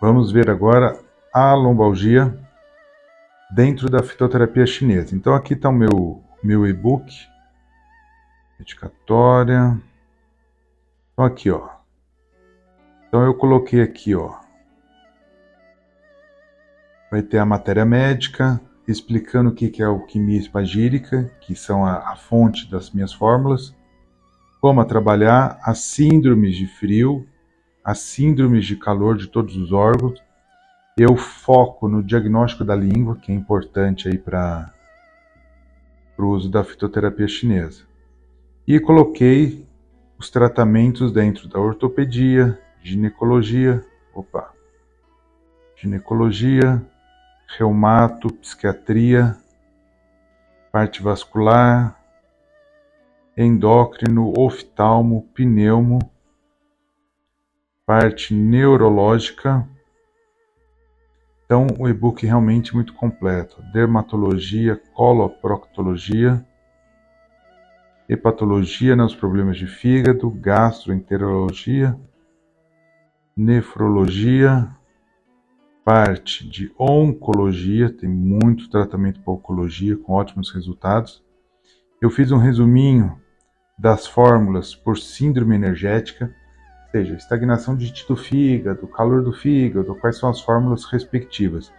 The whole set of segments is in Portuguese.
Vamos ver agora a lombalgia dentro da fitoterapia chinesa. Então aqui está o meu e-book, dedicatória. Então aqui, ó. Então eu coloquei aqui, ó. Vai ter a matéria médica, explicando o que é alquimia espagírica, que são a fonte das minhas fórmulas, como trabalhar as síndromes de frio, as síndromes de calor de todos os órgãos. Eu foco no diagnóstico da língua, que é importante aí para o uso da fitoterapia chinesa. E coloquei os tratamentos dentro da ortopedia, ginecologia, reumato, psiquiatria, parte vascular, endócrino, oftalmo, pneumo, parte neurológica. Então o e-book realmente é muito completo. Dermatologia, coloproctologia, hepatologia nos problemas de fígado, gastroenterologia, nefrologia, parte de oncologia, tem muito tratamento para oncologia com ótimos resultados. Eu fiz um resuminho das fórmulas por síndrome energética, ou seja, estagnação do fígado, calor do fígado, quais são as fórmulas respectivas.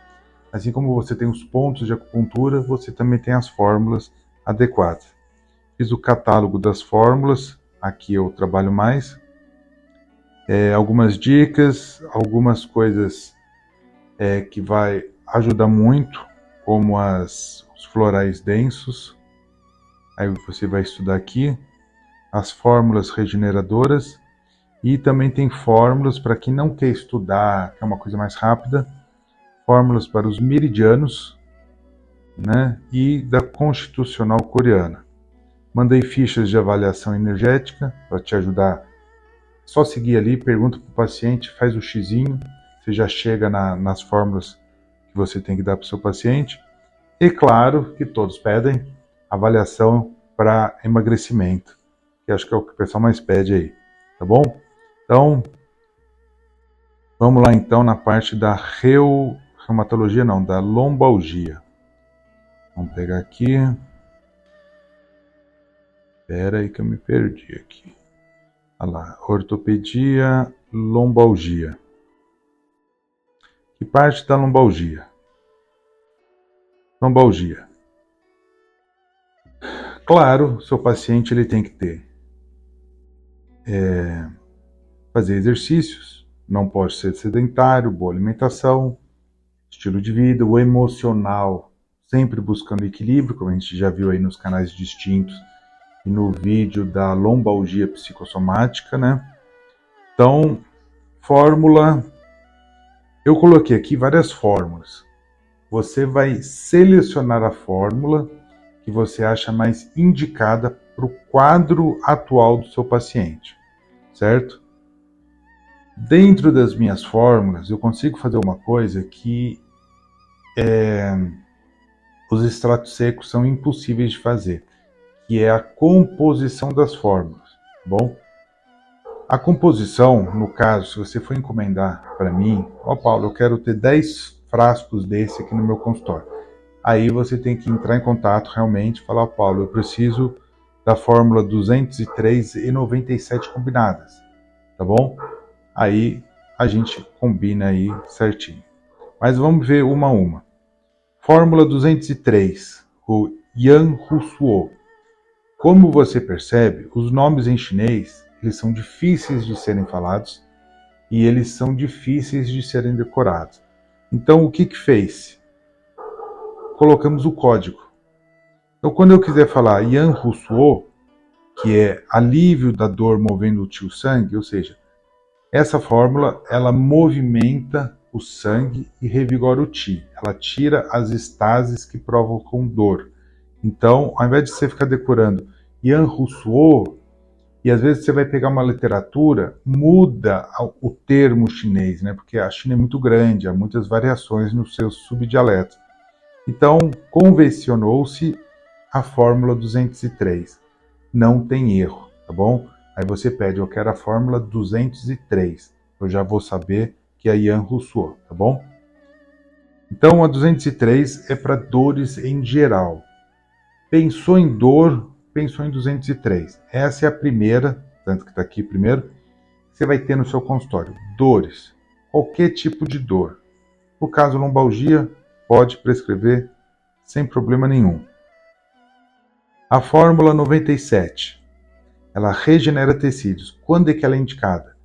Assim como você tem os pontos de acupuntura, você também tem as fórmulas adequadas. Fiz o catálogo das fórmulas, aqui eu trabalho mais. Algumas dicas, algumas coisas que vai ajudar muito, como os florais densos. Aí você vai estudar aqui as fórmulas regeneradoras, e também tem fórmulas para quem não quer estudar, que é uma coisa mais rápida, fórmulas para os meridianos, né, e da constitucional coreana. Mandei fichas de avaliação energética para te ajudar. Só seguir ali, pergunta para o paciente, faz o xizinho, você já chega nas fórmulas que você tem que dar para o seu paciente. E claro que todos pedem avaliação para emagrecimento, que acho que é o que o pessoal mais pede aí, tá bom? Então, vamos lá então na parte da reumatologia, não, da lombalgia. Vamos pegar aqui. Espera aí que eu me perdi aqui. Olha lá, ortopedia, lombalgia. Que parte da lombalgia? Lombalgia. Claro, seu paciente ele tem que ter fazer exercícios, não pode ser sedentário, boa alimentação, estilo de vida, o emocional, sempre buscando equilíbrio, como a gente já viu aí nos canais distintos e no vídeo da lombalgia psicossomática, né? Então, fórmula, eu coloquei aqui várias fórmulas. Você vai selecionar a fórmula que você acha mais indicada para o quadro atual do seu paciente, certo? Dentro das minhas fórmulas, eu consigo fazer uma coisa que os extratos secos são impossíveis de fazer, que é a composição das fórmulas, tá bom? A composição, no caso, se você for encomendar para mim, Paulo, eu quero ter 10 frascos desse aqui no meu consultório. Aí você tem que entrar em contato realmente e falar, Paulo, eu preciso da fórmula 203 e 97 combinadas, tá bom? Aí a gente combina aí certinho. Mas vamos ver uma a uma. Fórmula 203, o Yan Husuo. Como você percebe, os nomes em chinês eles são difíceis de serem falados e eles são difíceis de serem decorados. Então o que fez? Colocamos o código. Então quando eu quiser falar Yan Husuo, que é alívio da dor movendo o tio sangue, ou seja, essa fórmula, ela movimenta o sangue e revigora o Qi. Ela tira as estases que provocam dor. Então, ao invés de você ficar decorando Yan Husuo, e às vezes você vai pegar uma literatura, muda o termo chinês, né? Porque a China é muito grande, há muitas variações nos seus subdialetos. Então, convencionou-se a fórmula 203. Não tem erro, tá bom? Aí você pede, eu quero a fórmula 203. Eu já vou saber que é a Ian Rousseau, tá bom? Então, a 203 é para dores em geral. Pensou em dor, pensou em 203. Essa é a primeira, tanto que está aqui primeiro, que você vai ter no seu consultório. Dores, qualquer tipo de dor. No caso lombalgia, pode prescrever sem problema nenhum. A fórmula 97, ela regenera tecidos. Quando é que ela é indicada?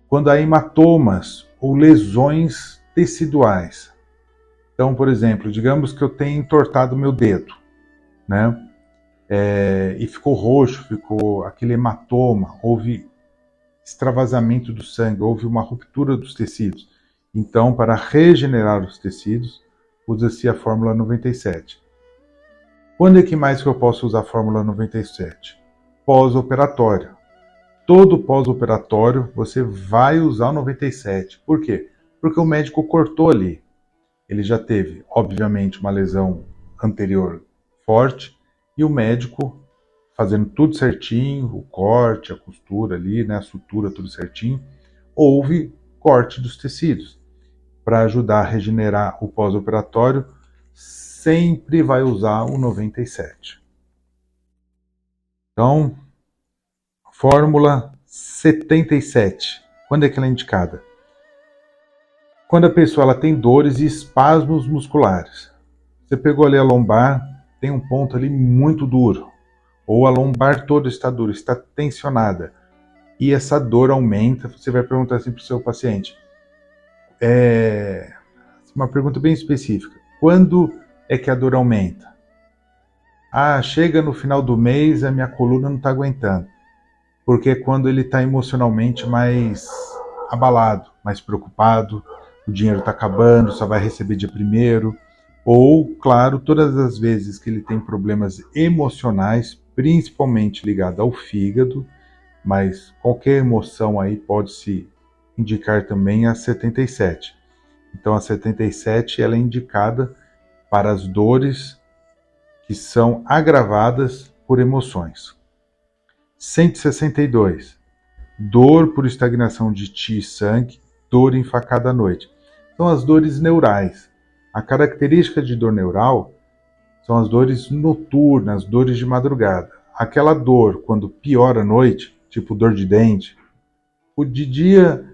Quando há hematomas ou lesões teciduais. Então, por exemplo, digamos que eu tenha entortado meu dedo, né? E ficou roxo, ficou aquele hematoma, houve extravasamento do sangue, houve uma ruptura dos tecidos. Então, para regenerar os tecidos, usa-se a fórmula 97. Quando é que mais que eu posso usar a fórmula 97? Pós-operatório. Todo pós-operatório você vai usar o 97. Por quê? Porque o médico cortou ali. Ele já teve, obviamente, uma lesão anterior forte e o médico fazendo tudo certinho, o corte, a costura ali, né, a sutura, tudo certinho, houve corte dos tecidos. Para ajudar a regenerar o pós-operatório, sempre vai usar o 97. Então, fórmula 77. Quando é que ela é indicada? Quando a pessoa ela tem dores e espasmos musculares. Você pegou ali a lombar, tem um ponto ali muito duro, ou a lombar toda está dura, está tensionada, e essa dor aumenta, você vai perguntar assim para o seu paciente. Uma pergunta bem específica. Quando é que a dor aumenta? Chega no final do mês, a minha coluna não está aguentando. Porque é quando ele está emocionalmente mais abalado, mais preocupado, o dinheiro está acabando, só vai receber dia 1º. Ou, claro, todas as vezes que ele tem problemas emocionais, principalmente ligado ao fígado, mas qualquer emoção aí pode se indicar também a 77. Então a 77 ela é indicada para as dores que são agravadas por emoções. 162. Dor por estagnação de ti e sangue, dor em facada à noite. São as dores neurais. A característica de dor neural são as dores noturnas, dores de madrugada. Aquela dor, quando piora à noite, tipo dor de dente, o de dia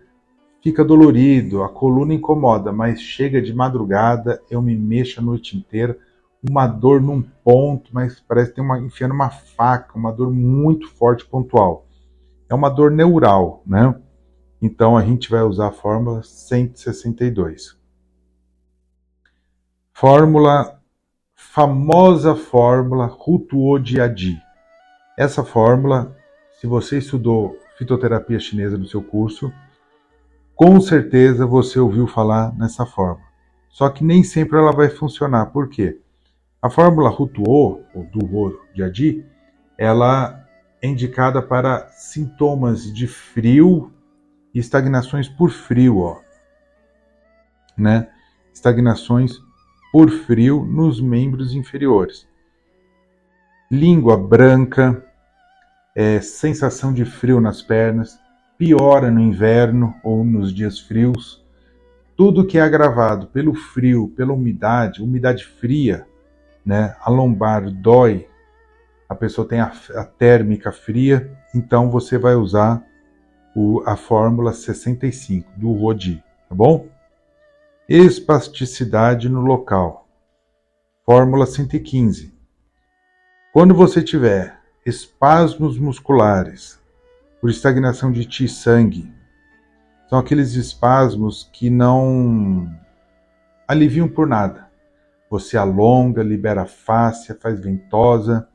fica dolorido, a coluna incomoda, mas chega de madrugada, eu me mexo a noite inteira, uma dor num ponto, mas parece que tem enfiando uma faca, uma dor muito forte, pontual. É uma dor neural, né? Então a gente vai usar a fórmula 162. Famosa fórmula Rutuo-Diadi. Essa fórmula, se você estudou fitoterapia chinesa no seu curso, com certeza você ouviu falar nessa fórmula. Só que nem sempre ela vai funcionar. Por quê? A fórmula Rutuo, ou Duo-Diadi, ela é indicada para sintomas de frio e estagnações por frio, né? Estagnações por frio nos membros inferiores. Língua branca, sensação de frio nas pernas, piora no inverno ou nos dias frios. Tudo que é agravado pelo frio, pela umidade fria, né? A lombar dói, a pessoa tem a térmica fria, então você vai usar a fórmula 65 do Rodi, tá bom? Espasticidade no local. Fórmula 115. Quando você tiver espasmos musculares por estagnação de ti e sangue, são aqueles espasmos que não aliviam por nada. Você alonga, libera a fáscia, faz ventosa,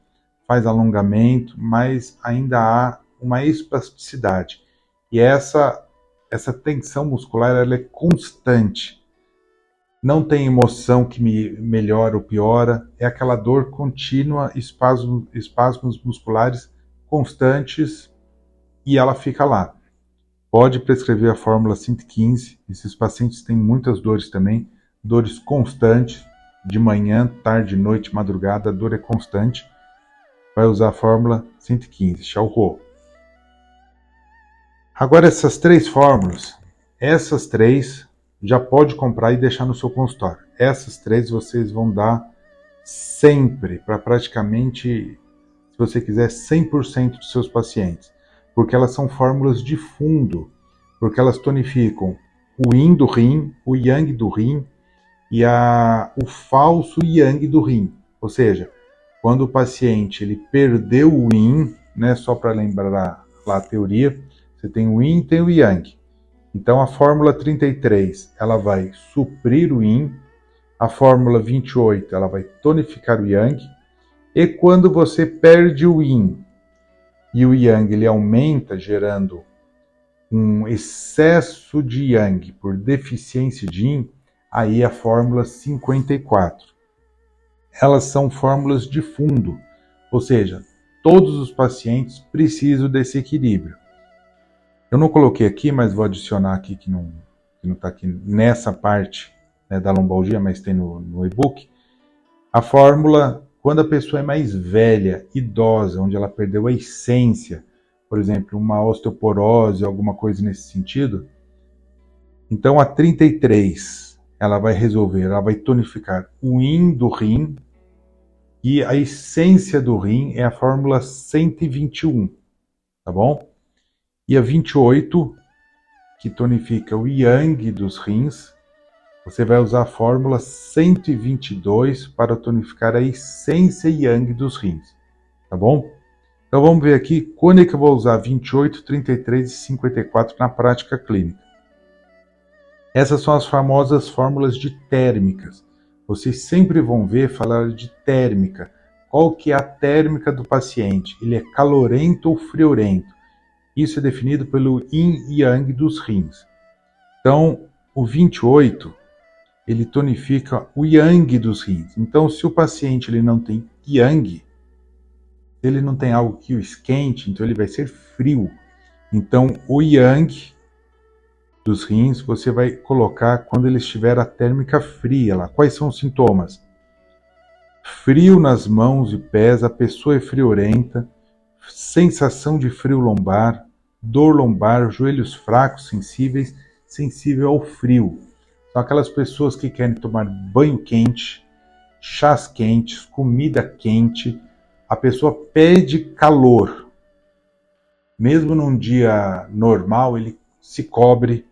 faz alongamento, mas ainda há uma espasticidade. E essa tensão muscular ela é constante. Não tem emoção que me melhora ou piora, é aquela dor contínua, espasmos musculares constantes e ela fica lá. Pode prescrever a fórmula 115, esses pacientes têm muitas dores também, dores constantes, de manhã, tarde, noite, madrugada, a dor é constante. Vai usar a fórmula 115, Xiao Huo. Agora essas três fórmulas, essas 3 já pode comprar e deixar no seu consultório. Essas 3 vocês vão dar sempre, para praticamente, se você quiser, 100% dos seus pacientes. Porque elas são fórmulas de fundo, porque elas tonificam o yin do rim, o yang do rim e o falso yang do rim. Ou seja, quando o paciente ele perdeu o yin, né, só para lembrar lá a teoria, você tem o yin e tem o yang. Então a fórmula 33 ela vai suprir o yin, a fórmula 28 ela vai tonificar o yang, e quando você perde o yin e o yang ele aumenta, gerando um excesso de yang por deficiência de yin, aí a fórmula 54. Elas são fórmulas de fundo, ou seja, todos os pacientes precisam desse equilíbrio. Eu não coloquei aqui, mas vou adicionar aqui que não está aqui nessa parte, né, da lombalgia, mas tem no e-book. A fórmula, quando a pessoa é mais velha, idosa, onde ela perdeu a essência, por exemplo, uma osteoporose, alguma coisa nesse sentido, então a 33 ela vai resolver, ela vai tonificar o yin do rim, e a essência do rim é a fórmula 121, tá bom? E a 28, que tonifica o yang dos rins, você vai usar a fórmula 122 para tonificar a essência yang dos rins, tá bom? Então vamos ver aqui quando é que eu vou usar 28, 33 e 54 na prática clínica. Essas são as famosas fórmulas de térmicas. Vocês sempre vão ver falar de térmica. Qual que é a térmica do paciente? Ele é calorento ou friorento? Isso é definido pelo yin e yang dos rins. Então, o 28, ele tonifica o yang dos rins. Então, se o paciente ele não tem yang, ele não tem algo que o esquente, então ele vai ser frio. Então, o yang dos rins você vai colocar quando ele estiver a térmica fria lá. Quais são os sintomas? Frio nas mãos e pés, a pessoa é friorenta, sensação de frio lombar, dor lombar, joelhos fracos, sensíveis, sensível ao frio. São aquelas pessoas que querem tomar banho quente, chás quentes, comida quente. A pessoa pede calor. Mesmo num dia normal, ele se cobre.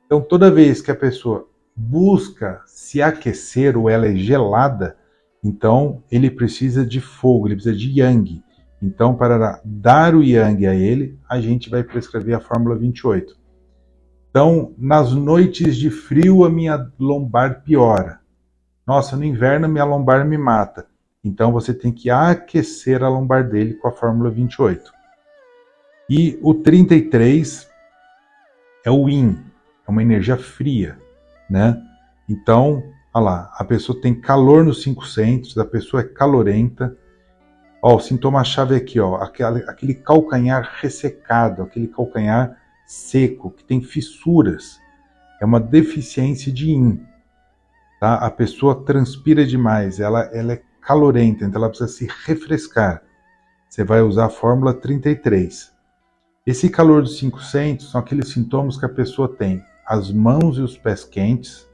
Então, toda vez que a pessoa busca se aquecer ou ela é gelada, então ele precisa de fogo, ele precisa de yang. Então, para dar o yang a ele, a gente vai prescrever a fórmula 28. Então, nas noites de frio, a minha lombar piora. Nossa, no inverno, minha lombar me mata. Então, você tem que aquecer a lombar dele com a fórmula 28. E o 33 é o yin, é uma energia fria, né? Então, olha lá, a pessoa tem calor nos 5 centros, a pessoa é calorenta. Ó, o sintoma-chave aqui, ó, aquele calcanhar ressecado, aquele calcanhar seco, que tem fissuras. É uma deficiência de yin. Tá? A pessoa transpira demais, ela é calorenta, então ela precisa se refrescar. Você vai usar a fórmula 33. Esse calor dos 5 centros são aqueles sintomas que a pessoa tem as mãos e os pés quentes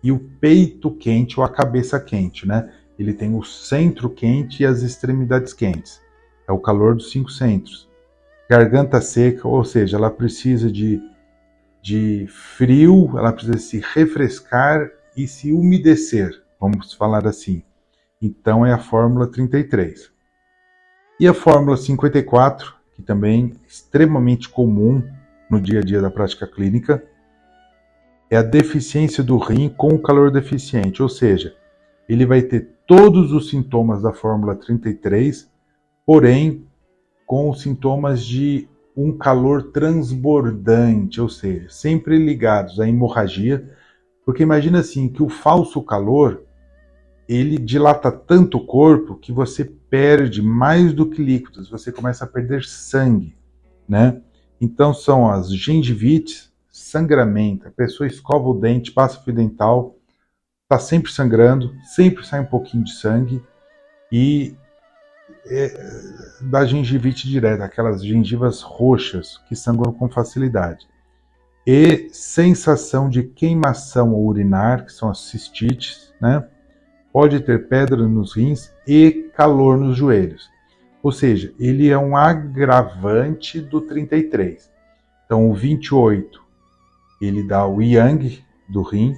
e o peito quente ou a cabeça quente, né? Ele tem o centro quente e as extremidades quentes. É o calor dos 5 centros. Garganta seca, ou seja, ela precisa de frio, ela precisa se refrescar e se umedecer, vamos falar assim. Então é a fórmula 33. E a fórmula 54, que também é extremamente comum no dia a dia da prática clínica, é a deficiência do rim com o calor deficiente, ou seja, ele vai ter todos os sintomas da fórmula 33, porém com os sintomas de um calor transbordante, ou seja, sempre ligados à hemorragia, porque imagina assim, que o falso calor, ele dilata tanto o corpo que você perde mais do que líquidos, você começa a perder sangue, né? Então são as gengivites, sangramento, a pessoa escova o dente, passa fio dental, está sempre sangrando, sempre sai um pouquinho de sangue, e da gengivite direta, aquelas gengivas roxas que sangram com facilidade. e sensação de queimação urinar, que são as cistites, né? Pode ter pedra nos rins e calor nos joelhos. Ou seja, ele é um agravante do 33. Então, o 28, ele dá o yang do rim,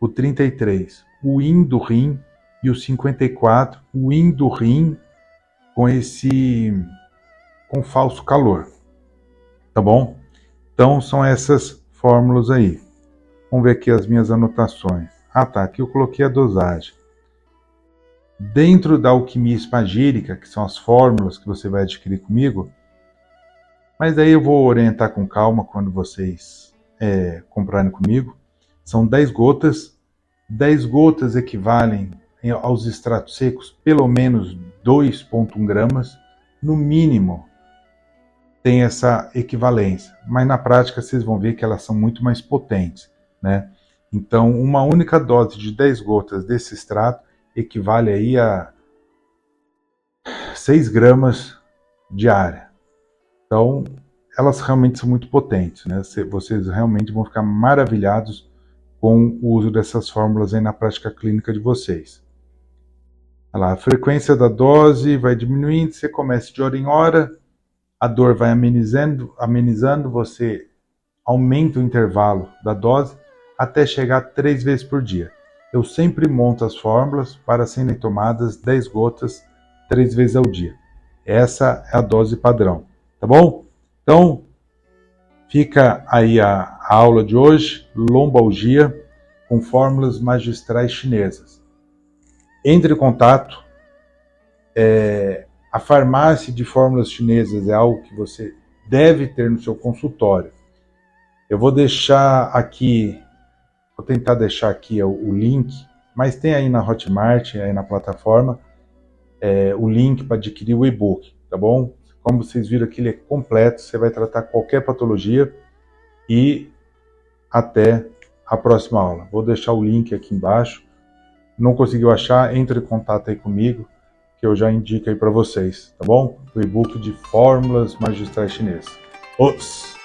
o 33, o yin do rim, e o 54, o yin do rim com falso calor. Tá bom? Então, são essas fórmulas aí. Vamos ver aqui as minhas anotações. Ah, tá. Aqui eu coloquei a dosagem. Dentro da alquimia espagírica, que são as fórmulas que você vai adquirir comigo, mas aí eu vou orientar com calma quando vocês comprarem comigo. São 10 gotas. 10 gotas equivalem aos extratos secos pelo menos 2,1 gramas. No mínimo, tem essa equivalência. Mas na prática vocês vão ver que elas são muito mais potentes, né? Então, uma única dose de 10 gotas desse extrato equivale aí a 6 gramas diária. Então, elas realmente são muito potentes, né? Vocês realmente vão ficar maravilhados com o uso dessas fórmulas aí na prática clínica de vocês. Olha lá, a frequência da dose vai diminuindo, você começa de hora em hora, a dor vai amenizando, você aumenta o intervalo da dose até chegar a 3 vezes por dia. Eu sempre monto as fórmulas para serem tomadas 10 gotas 3 vezes ao dia. Essa é a dose padrão, tá bom? Então, fica aí a aula de hoje, lombalgia, com fórmulas magistrais chinesas. Entre em contato. A farmácia de fórmulas chinesas é algo que você deve ter no seu consultório. Eu vou deixar aqui, vou tentar deixar aqui o link, mas tem aí na Hotmart, aí na plataforma, o link para adquirir o e-book, tá bom? Como vocês viram aqui, ele é completo, você vai tratar qualquer patologia e até a próxima aula. Vou deixar o link aqui embaixo. Não conseguiu achar? Entre em contato aí comigo, que eu já indico aí para vocês, tá bom? O e-book de fórmulas magistrais chinesas. Ops!